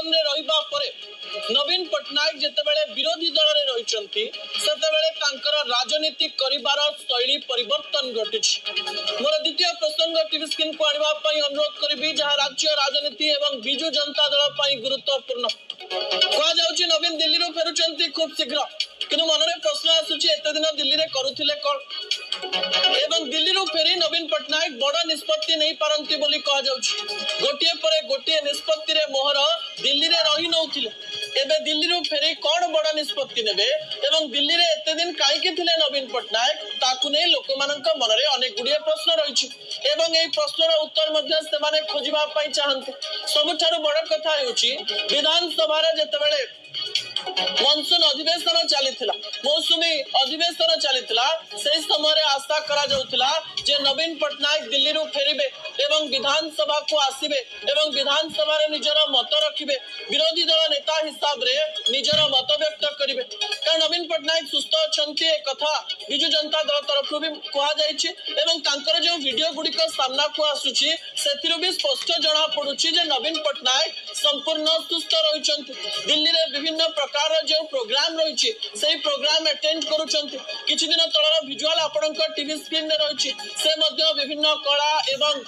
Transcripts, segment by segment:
शासन रे रहिबा परे नवीन पटनायक जेतेबेले विरोधी दल रे रहिचंती सेतेबेले तांकर राजनीति करिबार शैली परिवर्तन घटिछि। मोर द्वितीय प्रसंग टीवी स्क्रीन को आनिबा पई अनुरोध करबी जहां राज्य राजनीति एवं बिजु जनता दल पई गुरुत्वपूर्ण कह जाउछि। नवीन दिल्ली रो फेरुचंती खूब शीघ्र किनु मनरे प्रश्न आसुछि एते दिन दिल्ली रे करूथिले कोन एवं दिल्ली रो फेरी नवीन पटनायक बड़ निष्पत्ति नहीं पारंती बोली कह जाउछि। गोटिए परे गोटिए निष्पत्ति रे मोहर दिल्ली रे रही नउथिले एबे दिल्ली रो फेरी कोन बड़ निष्पत्ति नेबे एवं दिल्ली रे एते दिन काईकि थिले नवीन पटनायक ताकु नै लोकमानक मनरे अनेक गुडिए प्रश्न रहिछि एवं एई प्रश्नर उत्तर मध्ये सेमाने खोजिबा पई चाहंते। सबुठारु बड़ कथा हेउछि विधानसभा रे जेतेबेले मनसून अधिवेशन चली मौसुमी अधिवेशन चली से समय आशा करा जाउथिला जे नवीन पटनायक दिल्ली रू फेरिबे एवं विधानसभा को आसीबे एवं विधानसभा रे निजर मत रखिबे विरोधी दल नेता हिसाब रे निजर मत व्यक्त करिबे। कारण नवीन पटनायक सुस्थ अछंती ए कथा बिजु जनता दल तरफ भी कहा जायछि एवं तांकर जो वीडियो गुडिक सामना को आसुछि सेथिरु भी स्पष्ट जणा पडुछि जे नवीन पटनायक संपूर्ण सुस्थ रहिचंती। दिल्ली रे विभिन्न प्रकार जो प्रोग्राम रही से प्रोग्राम अटेंड करुछंती। किछि दिन तळर विजुअल आपनकर टीवी स्क्रीन रे रही से मध्य विभिन्न कला एवं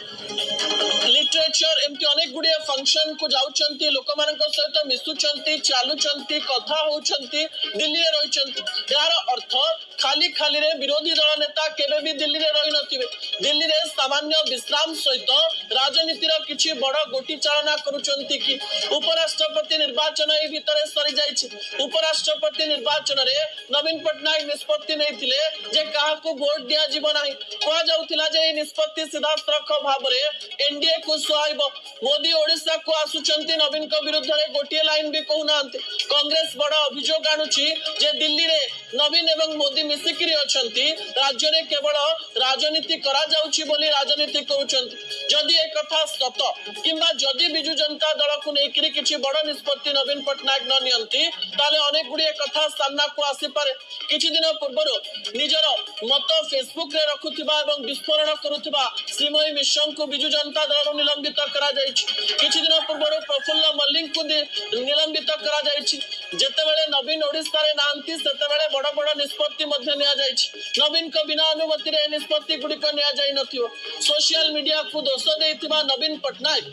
लिटरेचर एमती अनेक गुडिए फंक्शन को जाउछंती लोकमानक सहित मिसुछंती चालुछंती कथा होउछंती दिल्ली रे रहिछंती। यार अर्थ खाली खाली रे विरोधी दल नेता केबे भी दिल्ली रे रहि नथिबे। दिल्ली रे सामान्य विश्राम सहित राजनीतिर किछि बड़ गोटी चालना करुछंती कि उपराष्ट्रपति निर्वाचन ए भितरे सरी जाइछि। उपराष्ट्रपति निर्वाचन रे नवीन पटनायक निष्पत्ति नैथिले जे काहाकू वोट दिया जीव नाही कहा जाउथिला जे निष्पत्ति सीधासख भाबरे एनडीए को सुहाइबो। मोदी ओडिसा को आसुचंती नवीन को विरुद्ध रे गोटिए लाइन भी कहउनांते। कांग्रेस बड़ अभियोग आनुछि जे दिल्ली रे नवीन एवं मोदी मिसिकिरी अछंती राज्य रे केवल राजनीति करा जाउछि बोली राजनीति करूचंती। जदि ए कथा सत किंबा जदि बिजु जनता दल को नेकिरी किछि बड़ निष्पत्ति नवीन पटनायक न नियंती ताले अनेक गुडिए कथा सामना को आसी पारे। किछि दिन पूर्व निजर मत फेसबुक रे रखुथिबा एवं विस्फोरण करुथिबा श्रीमयी मिश्र को बिजु जनता दल निलंबित करा जायछि। किछि दिन पूर्व प्रफुल्ल मल्लिक को निलंबित करा जायछि। जेतेबेले नवीन ओडिसा रे नांती सेतेबेले बड़ बड़ निष्पत्ति मध्ये निया जायछि। नवीन को बिना अनुमति रे निष्पत्ति गुडी को निया जाय नथियो। सोशल मीडिया को दोष देथिबा नवीन पटनायक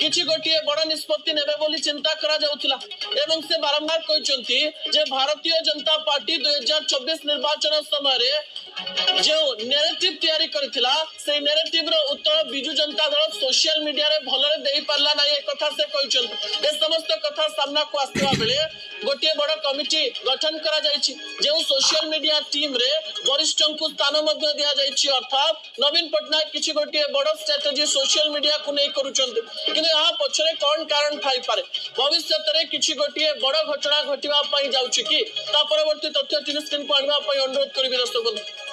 किछि गोटिए बड़ निष्पत्ति नेबे बोली चिंता करा जाउथिला एवं से बारंबार कहचंती जे भारतीय जनता पार्टी 2024 निर्वाचन समय रे जो नैरेटिव तैयारी करथिला से नैरेटिव रो उत्तर बिजु जनता दल सोशल मीडिया रे भलरे देई पारला नाही ए कथा से कहचंती। ए समस्त कथा सामना को आस्तिबा बेले गोटिए बड़ कमिटी गठन करा जायछि जे सोशल मीडिया टीम रे वरिष्ठ को स्थान मध्ये दिया जायछि। अर्थात नवीन पटनायक किछि गोटिए बड़ स्ट्रेटजी सोशल मीडिया को नै करूचंती किंतु यहाँ पछरे कोन कारण थाई पारे भविष्य रे किछि गोटिए बड़ घटना घटिबा पई जाउछि कि ता परवर्ती तथ्य टीवी स्क्रीन को आनिबा पई अनुरोध करबी। दर्शक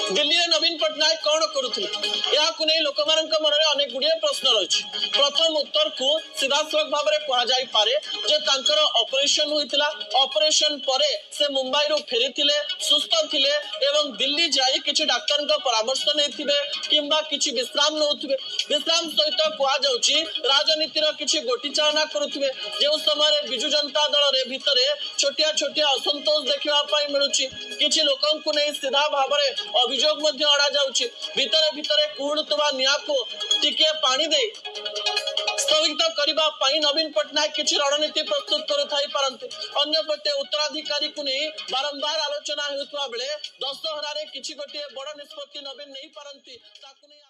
दिल्ली रे नवीन पटनायक कौन करुथिले याकु नै लोकमानक मनरे अनेक गुडिए प्रश्न रहिछि। प्रथम उत्तर को सीधासलख भाबरे कहा जाय पारे जे तांकर ऑपरेशन होइतिला ऑपरेशन परे से मुंबई रो फेरिथिले सुस्थ थिले एवं दिल्ली जाई किछि डाक्टरक परामर्श नैथिबे किंबा किछि विश्राम नउथिबे। विश्राम सहित कहा जाउछि राजनीतिर किछि गोटी चालना करुथिबे जे समय बिजु जनता दल रे भितरे छोटिया छोटिया असंतोष देखिबा पई मिलुछि। किछि लोकन को नै सीधा भाबरे अभियोग मध्ये अड़ा जाउछि। भितरे भितरे कुहुणुतबा निया को टिके पानी दे स्थगित करिबा पई नवीन पटनायक किछि रणनीति प्रस्तुत करुथाई पारंते। अन्य प्रते उत्तराधिकारी को नै बारंबार आलोचना हेउतबा बेले दशहरा रे किछि गोटिए बड़ निष्पत्ति नवीन नै पारंती ताकु नै